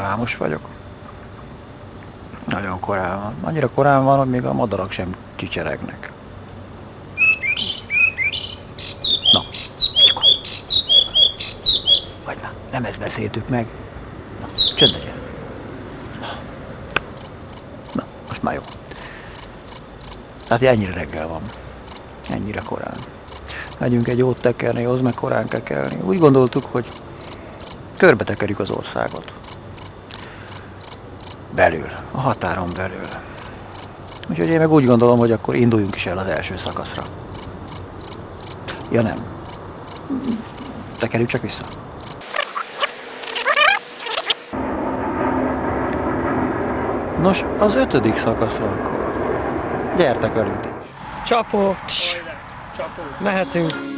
álmos vagyok. Nagyon korán van. Annyira korán van, hogy még a madarak sem csicseregnek. Na, hagyd már, nem ezt beszéltük meg. Na, csönd legyen. Na, most már jó. Tehát ennyire reggel van. Ennyire korán. Megyünk egy jót tekerni, ahhoz meg korán kell kelni. Úgy gondoltuk, hogy körbe tekerjük az országot. Belül, a határon belül. Úgyhogy én meg úgy gondolom, hogy akkor induljunk is el az első szakaszra. Ja nem. Tekerjük csak vissza. Nos, az 5. szakaszra akkor. Gyertek velünk ti is. Csapó! Mehetünk!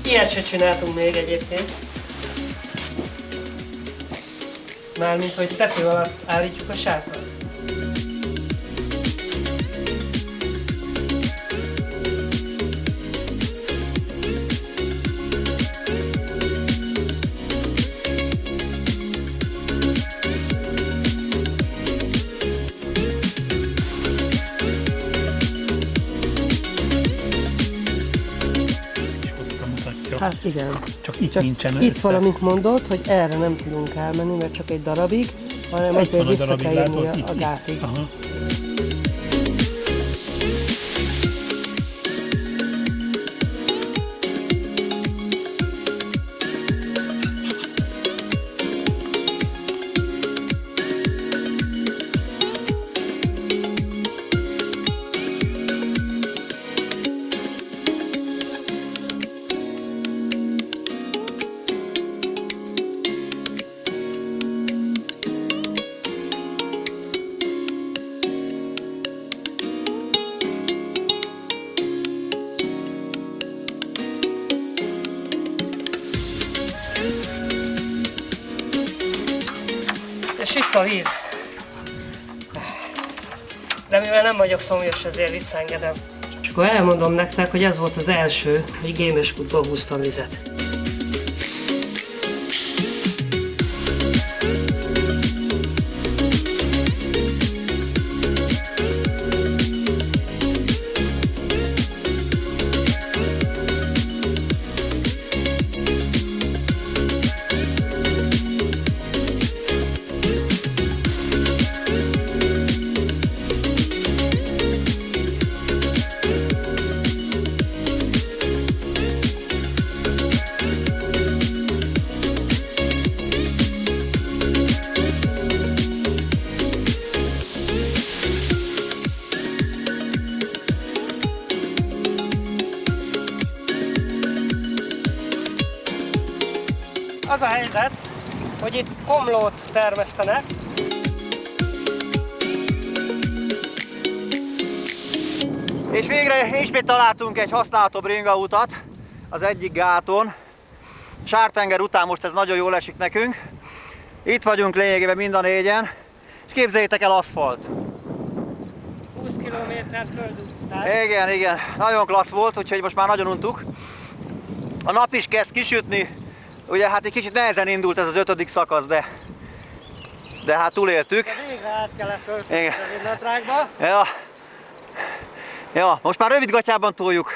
Ilyet se csináltunk még egyébként. Mármint, hogy tető alatt állítjuk a sátrat. Hát igen. Csak itt nincsen itt valamit mondott, hogy erre nem tudunk elmenni, mert csak egy darabig, hanem azért vissza kell jönni a gátig. Aha. És itt a víz. De mivel nem vagyok szomjas, ezért visszaengedem. És akkor elmondom nektek, hogy ez volt az első, hogy Gémeskútból húztam vizet. Az a helyzet, hogy itt komlót termesztenek. És végre ismét találtunk egy használható bringautat az egyik gáton. Sártenger után most ez nagyon jól esik nekünk. Itt vagyunk lényegében mind a négyen, és képzeljétek el, aszfalt. 20 kilométer földútás. Igen, nagyon klassz volt, úgyhogy most már nagyon untuk. A nap is kezd kisütni, ugye hát egy kicsit nehezen indult ez az 5. szakasz, de hát túléltük. De végre át kellett fölfogni a rövidnadrágba. Ja, most már rövidgatjában toljuk.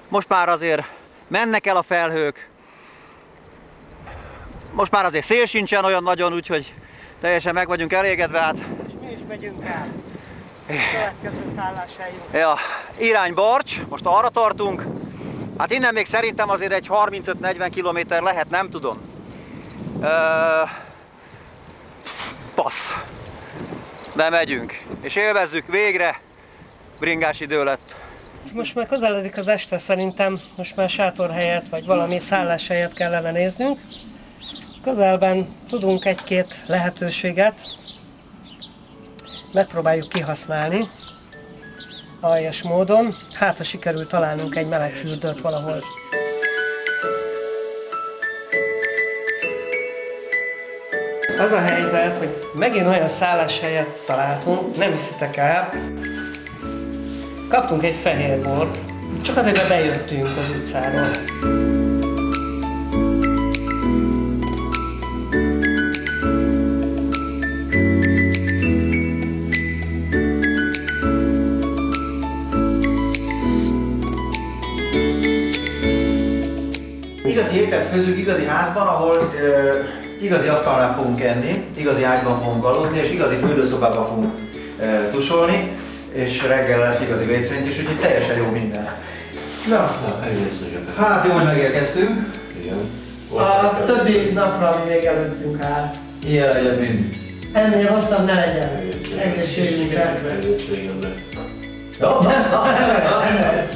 Most már azért mennek el a felhők. Most már azért szél sincsen olyan nagyon, úgyhogy teljesen meg vagyunk elégedve. Hát. És mi is megyünk el. Következő szálláshelyünk. Ja, irány Barcs, most arra tartunk. Hát innen még szerintem azért egy 35-40 kilométer lehet, nem tudom. Passz. De megyünk. És élvezzük végre. Bringás idő lett. Most már közeledik az este, szerintem most már sátorhelyet vagy valami szálláshelyet kellene néznünk. Közelben tudunk egy-két lehetőséget. megpróbáljuk kihasználni aljas módon. Hát, ha sikerül találnunk egy meleg fürdőt valahol. Az a helyzet, hogy megint olyan szálláshelyet találtunk, nem hiszitek el. Kaptunk egy fehér bort, csak azért, mert bejöttünk az utcáról. Igazi ételt főzünk igazi házban, ahol igazi asztalnál fogunk enni, igazi ágyban fogunk aludni, és igazi fürdőszobában fogunk tusolni, és reggel lesz igazi vécénk is, úgyhogy teljesen jó minden. Na, hát jó, hogy megérkeztünk. Igen. A többi napra, ami még előttünk áll. Ilyen legyen mind. Ennél rosszabb ne legyen. Egészségünkre. Egészségemre. Nem mered.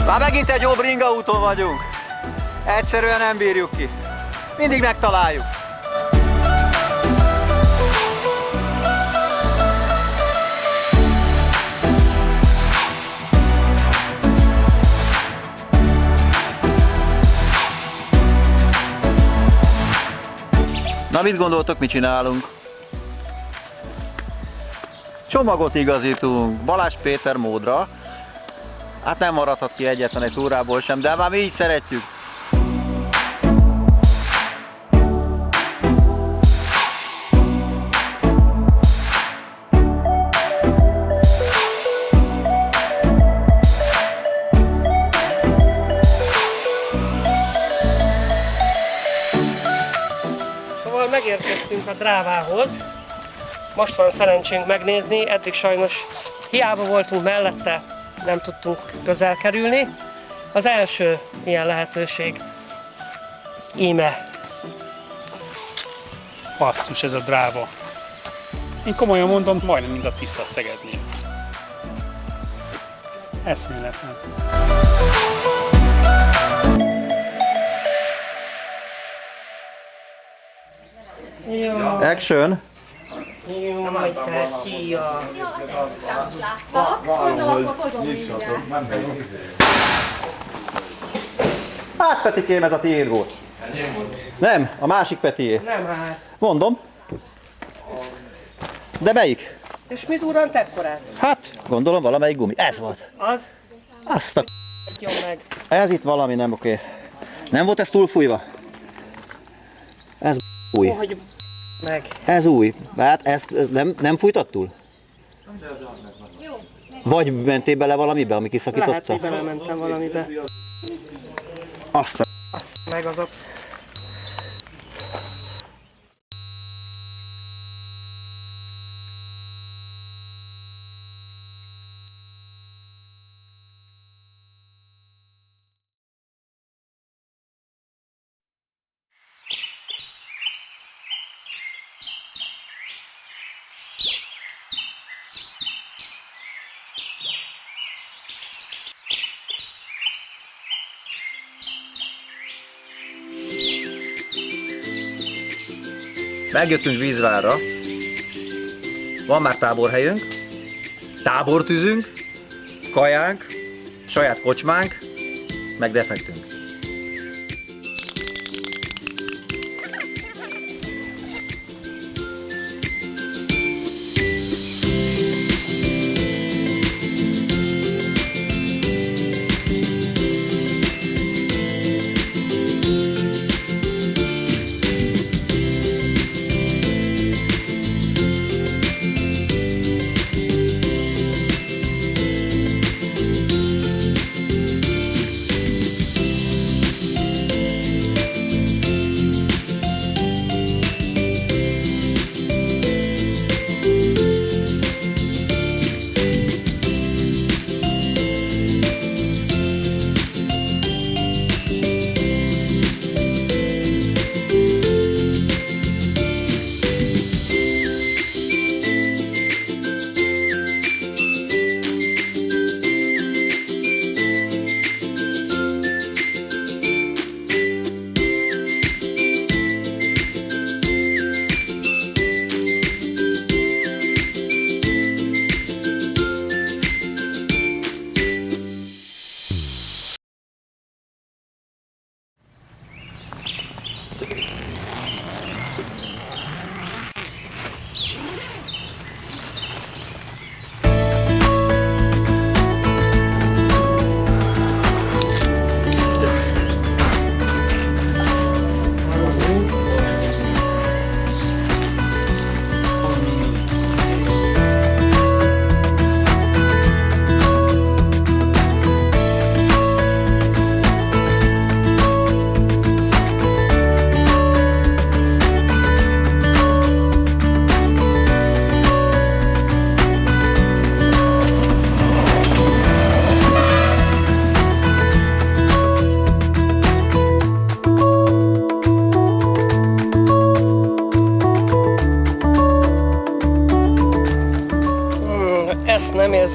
Már megint egy jó bringa úton vagyunk. Egyszerűen nem bírjuk ki. Mindig megtaláljuk. Na, mit gondoltok, mit csinálunk? Csomagot igazítunk Balázs Péter módra. Hát nem maradhat ki egyetlen egy túrából sem, de már mi így szeretjük. Szóval megérkeztünk a Drávához. Most van szerencsénk megnézni, eddig sajnos hiába voltunk mellette, nem tudtunk közel kerülni. Az első ilyen lehetőség. Íme. Basszus, ez a Dráva. Én komolyan mondom, majdnem mind a Tisza Szegednél. Eszméletlen. Jó, Action! jó, majd te, szia! Hát Petikém, ez a tiéd volt. Nem, a másik Petié. Nem hát. Mondom. De melyik? És mit durrant ekkorát? Hát, gondolom valamelyik gumi. Ez volt. Az? Azt a Jó meg. Ez itt valami nem oké. Nem volt ez túlfújva? Ez új. Hogy meg. Ez új. Hát ezt nem fújtad túl? Vagy mentél bele valamibe, ami Lehet, kiszakította? hogy belementem valamibe. Azt a... Azt meg azok. Megjöttünk Vízvárra. Van már táborhelyünk, tábortűzünk, kajánk, saját kocsmánk, meg defektünk.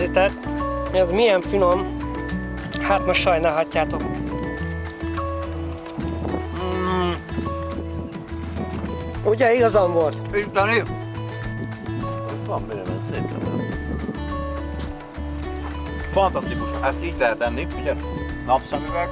érzitek, hogy ez milyen finom, hát most sajnálhatjátok. Ugye igazam volt? Isteni! Van bőven szépen. Fantasztikus, ezt így lehet enni, ugye? Napszemüveg.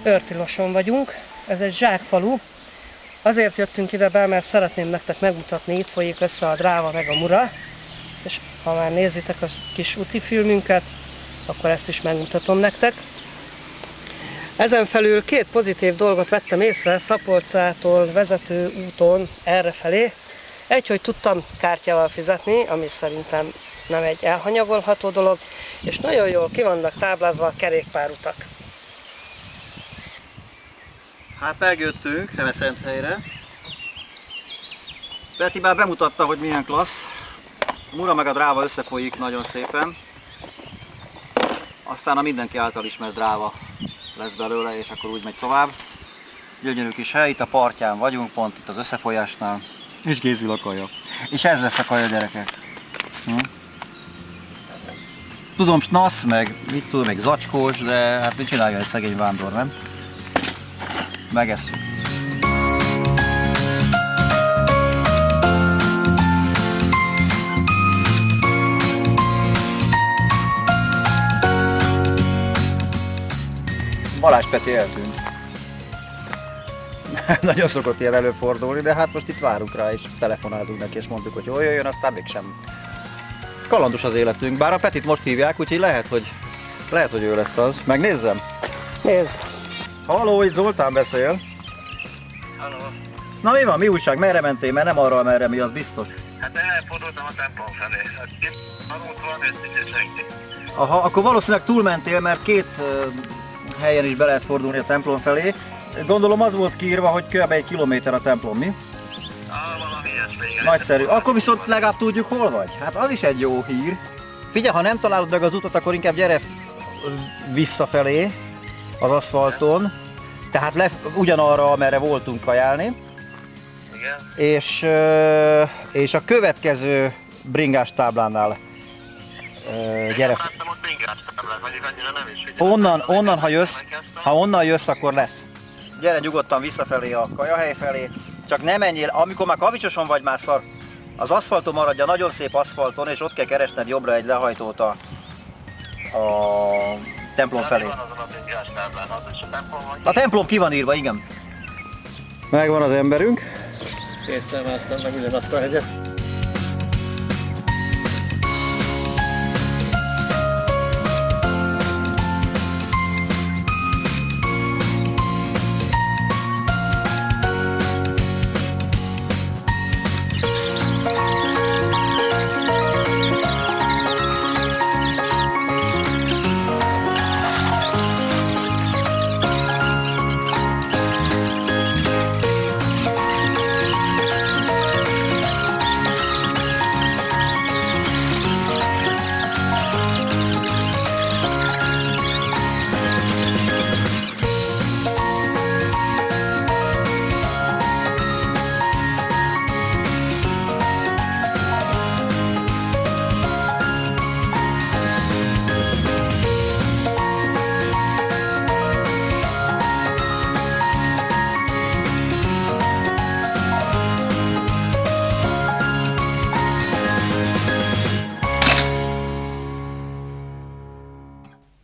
Örtiloson vagyunk, ez egy zsákfalu. Azért jöttünk ide be, mert szeretném nektek megmutatni, itt folyik össze a Dráva meg a Mura. És ha már nézitek a kis úti filmünket, akkor ezt is megmutatom nektek. Ezen felül két pozitív dolgot vettem észre Szabolcsától vezető úton errefelé. Egy, hogy tudtam kártyával fizetni, ami szerintem nem egy elhanyagolható dolog, és nagyon jól ki vannak táblázva a kerékpárutak. Hát megjöttünk Hemeszenthelyre. Peti már bemutatta, hogy milyen klassz. A Mura meg a Dráva összefolyik nagyon szépen. Aztán a mindenki által ismert Dráva lesz belőle, és akkor úgy megy tovább. Gyönyörű kis hely, itt a partján vagyunk, pont itt az összefolyásnál. És készül a kaja. És ez lesz a kaja, gyerekek. Tudom, snasz, meg mit tudom, meg zacskós, de hát mit csinálja egy szegény vándor, nem? Megesszük. Balázs Peti eltűnt. Nagyon szokott ilyen előfordulni, de hát most itt várunk rá, és telefonáltunk neki, és mondtuk, hogy jól jöjjön, aztán mégsem. Kalandos az életünk, bár a Petit most hívják, úgyhogy lehet, hogy ő lesz az. Megnézzem? Nézd! Halló, itt Zoltán beszél. Halló. Na mi van, mi újság, merre mentél? Mert nem arra, merre mi, az biztos. Hát elfordultam a templom felé. Hát itt a út van, és nincs senki. Aha, akkor valószínűleg túlmentél, mert két helyen is be lehet fordulni a templom felé. Gondolom az volt kiírva, hogy kb. 1 kilométer a templom, mi? Valami ilyesmi, igen. Nagyszerű. Akkor viszont legalább tudjuk, hol vagy. Hát az is egy jó hír. Figyelj, ha nem találod meg az utat, akkor inkább gyere visszafelé az aszfalton. Tehát ugyanarra, amerre voltunk kajálni. Igen. És a következő bringás táblánál gyere. Láttam ott bringás táblát, mondjuk annyira nem is figyeltem. Onnan, ha onnan jössz, akkor lesz. Gyere nyugodtan visszafelé a kajahely felé, csak ne menjél, amikor már Kavicsoson vagy, már szar. Az aszfalton maradja, nagyon szép aszfalton, és ott kell keresned jobbra egy lehajtót a templom felé. Mi van azon a bringás táblán? Az is a templom van? A templom ki van írva, igen. Megvan az emberünk. Kétszer másztam meg ugyanazt a hegyet.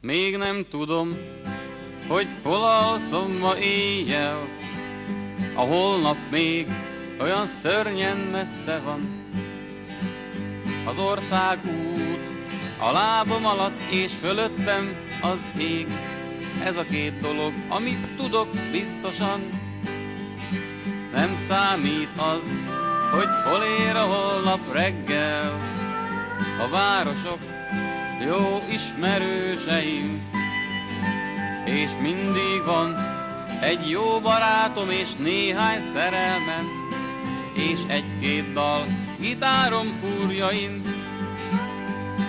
Még nem tudom, hogy hol alszom ma éjjel, a holnap még olyan szörnyen messze van. az országút, a lábam alatt és fölöttem az ég. Ez a két dolog, amit tudok biztosan. Nem számít az, hogy hol ér a holnap reggel. A városok jó ismerőseim, és mindig van egy jó barátom és néhány szerelmem, és egy-két dal gitárom fúrjain.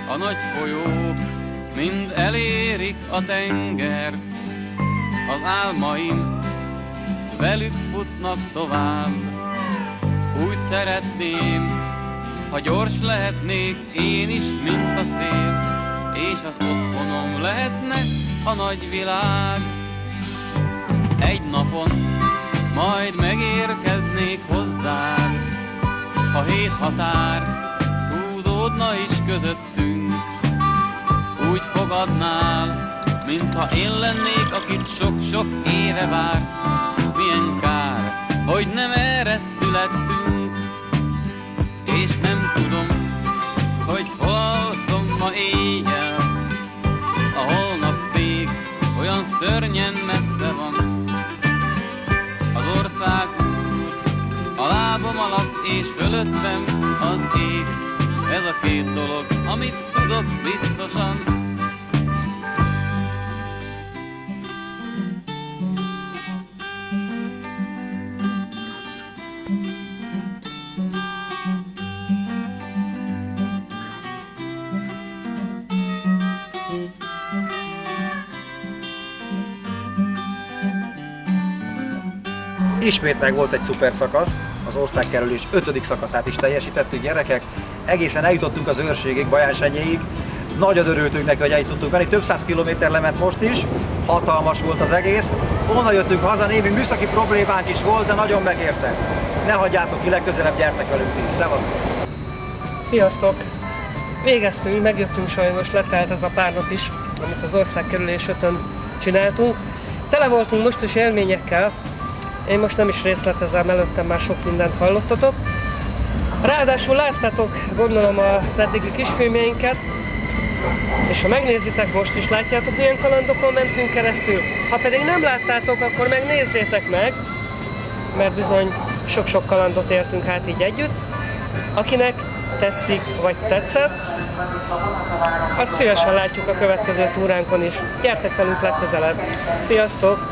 A nagy folyók mind elérik a tenger, az álmaim velük futnak tovább. Úgy szeretném, ha gyors lehetnék én is, mint a szél, és az otthonom lehetne a nagy világ. Egy napon majd megérkeznék hozzád, ha 7 határ húzódna is közöttünk. Úgy fogadnál, mintha én lennék, akit sok-sok éve vársz. Milyen kár, hogy nem erre születtünk, és nem tudom, hogy hol alszom ma éjjel. A holnap még olyan szörnyen messze van. Az országút, a lábam alatt és fölöttem az ég. Ez a két dolog, amit tudok biztosan. Ismét meg volt egy szuper szakasz, az országkerülés 5. szakaszát is teljesítettük, gyerekek. Egészen eljutottunk az őrségig, Bajánshegyéig. Nagyon örültünk neki, hogy el tudtunk menni, több száz kilométer lement most is, hatalmas volt az egész. Onnan jöttünk haza, némi műszaki problémánk is volt, de nagyon megérte. Ne hagyjátok ki, legközelebb gyertek velünk is. Szevasztok! Sziasztok! Végeztünk, megjöttünk sajnos, letelt ez a pár nap is, amit az országkerülés 5-ön csináltunk. Tele voltunk most is élményekkel, én most nem is részletezem, előttem már sok mindent hallottatok. Ráadásul láttátok, gondolom, az eddigi kisfilmjeinket, és ha megnézitek, most is látjátok, milyen kalandokon mentünk keresztül. Ha pedig nem láttátok, akkor megnézzétek meg, mert bizony sok-sok kalandot értünk hát így együtt. Akinek tetszik, vagy tetszett, azt szívesen látjuk a következő túránkon is. Gyertek velünk legközelebb! Sziasztok!